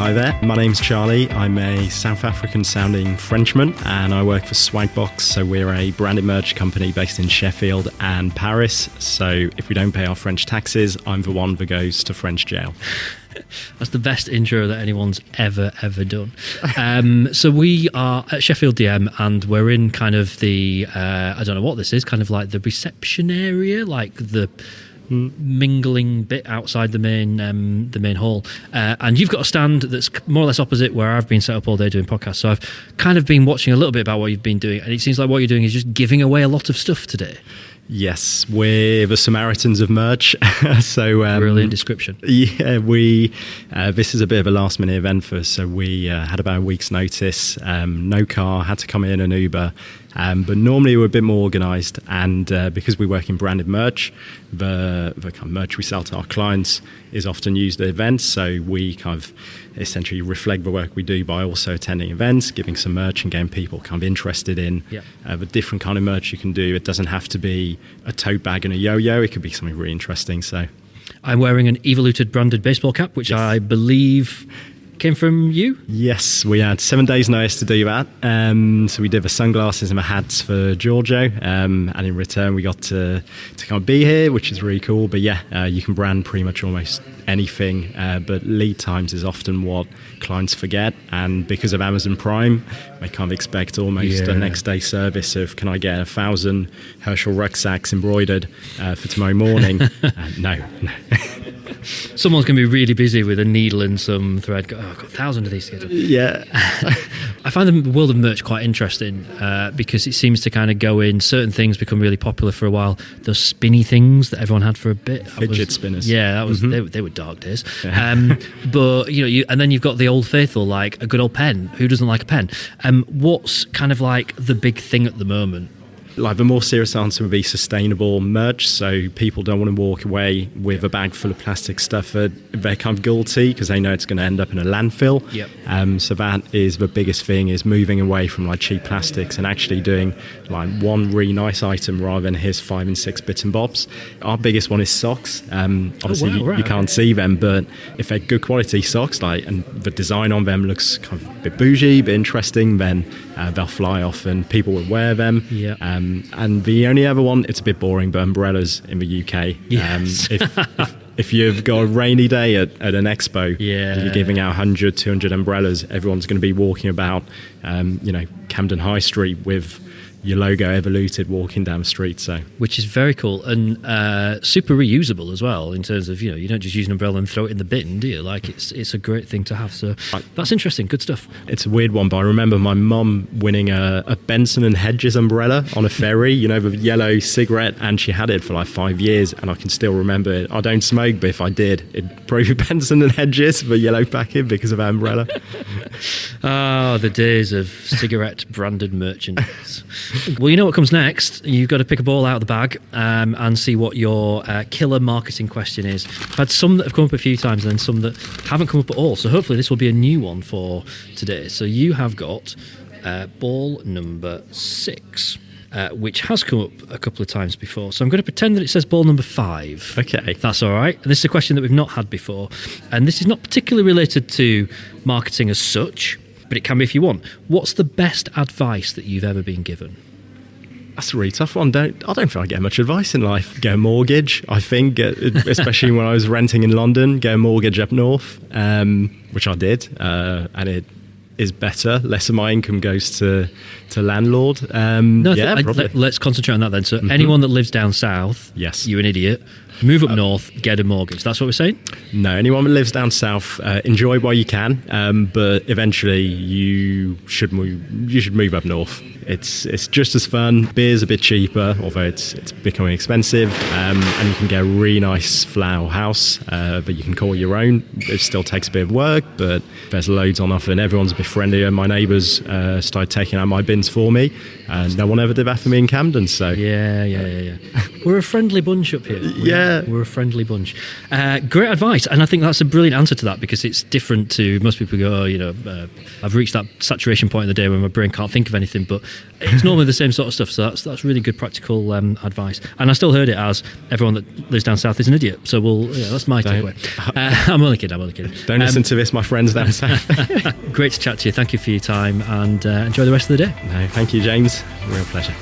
Hi there, my name's Charlie. I'm a South African sounding Frenchman and I work for Swagbox. So we're a branded merch company based in Sheffield and Paris. So if we don't pay our French taxes, I'm the one that goes to French jail. That's the best intro that anyone's ever done. So we are at Sheffield DM and we're in kind of the, I don't know what this is, kind of like the reception area, like the mingling bit outside the main hall, and you've got a stand that's more or less opposite where I've been set up all day doing podcasts. So I've kind of been watching a little bit about what you've been doing, and it seems like what you're doing is just giving away a lot of stuff today. Yes, we're the Samaritans of merch. So brilliant description. Yeah, we this is a bit of a last minute event for us. So we had about a week's notice. No car, had to come in an Uber. But normally we're a bit more organised, and because we work in branded merch, the kind of merch we sell to our clients is often used at events. So we kind of essentially reflect the work we do by also attending events, giving some merch and getting people kind of interested in the different kind of merch you can do. It doesn't have to be a tote bag and a yo-yo. It could be something really interesting. So I'm wearing an Evoluted branded baseball cap, which I believe came from you? Yes, we had 7 days notice to do that. So we did the sunglasses and the hats for Giorgio, and in return we got to kind of be here, which is really cool. But yeah, you can brand pretty much almost anything, but lead times is often what clients forget, and because of Amazon Prime, they kind of expect almost a next day service of, can I get 1,000 Herschel rucksacks embroidered for tomorrow morning? No. Someone's going to be really busy with a needle and some thread. I've got 1,000 of these to get done. Yeah. I find the world of merch quite interesting because it seems to kind of go in, certain things become really popular for a while. Those spinny things that everyone had for a bit. Fidget spinners. Yeah, that was they were dark days. But, and then you've got the old faithful, like a good old pen. Who doesn't like a pen? What's kind of like the big thing at the moment? Like the more serious answer would be sustainable merch. So people don't want to walk away with a bag full of plastic stuff that they're kind of guilty because they know it's going to end up in a landfill. So that is the biggest thing, is moving away from like cheap plastics and actually doing like one really nice item rather than here's 5 and 6 bits and bobs. Our biggest one is socks. Obviously you can't see them, but if they're good quality socks, like, and the design on them looks kind of a bit bougie, a bit interesting, then they'll fly off and people will wear them. And the only other one, it's a bit boring, but umbrellas in the UK. Yes. If you've got a rainy day at an expo and you're giving out 100, 200 umbrellas, everyone's going to be walking about, Camden High Street with your logo Evoluted walking down the street. So, which is very cool and super reusable as well, in terms of, you don't just use an umbrella and throw it in the bin, do you? Like, it's a great thing to have. So that's interesting. Good stuff. It's a weird one, but I remember my mum winning a Benson and Hedges umbrella on a ferry, the yellow cigarette, and she had it for like 5 years, and I can still remember it. I don't smoke, but if I did, it'd probably be Benson and Hedges, the yellow packet, because of that umbrella. Oh, the days of cigarette branded merchandise. Well, you know what comes next. You've got to pick a ball out of the bag and see what your killer marketing question is. I've had some that have come up a few times and then some that haven't come up at all. So hopefully this will be a new one for today. So you have got ball number 6, which has come up a couple of times before. So I'm going to pretend that it says ball number 5. Okay. If that's all right. This is a question that we've not had before. And this is not particularly related to marketing as such, but it can be if you want. What's the best advice that you've ever been given? That's a really tough one. I don't feel I get much advice in life. Get a mortgage, I think, especially when I was renting in London, get a mortgage up north, which I did, and it is better. Less of my income goes to landlord. Let's concentrate on that then. So anyone that lives down south, yes, you're an idiot. Move up north, get a mortgage. That's what we're saying? No, anyone that lives down south, enjoy while you can, but eventually you should move up north. It's just as fun. Beer's a bit cheaper, although it's becoming expensive, and you can get a really nice flower house that you can call your own. It still takes a bit of work, but there's loads on offer, and everyone's a bit friendlier. My neighbours started taking out my bins for me, and no one ever did that for me in Camden. So yeah. We're a friendly bunch up here. We're a friendly bunch. Great advice, and I think that's a brilliant answer to that, because it's different to most people go, I've reached that saturation point in the day where my brain can't think of anything, but it's normally the same sort of stuff. So that's really good practical advice. And I still heard it as everyone that lives down south is an idiot. So that's my takeaway. I'm only kidding. Don't listen to this, my friends down south. Great to chat to you. Thank you for your time, and enjoy the rest of the day. No, thank you, James. Real pleasure.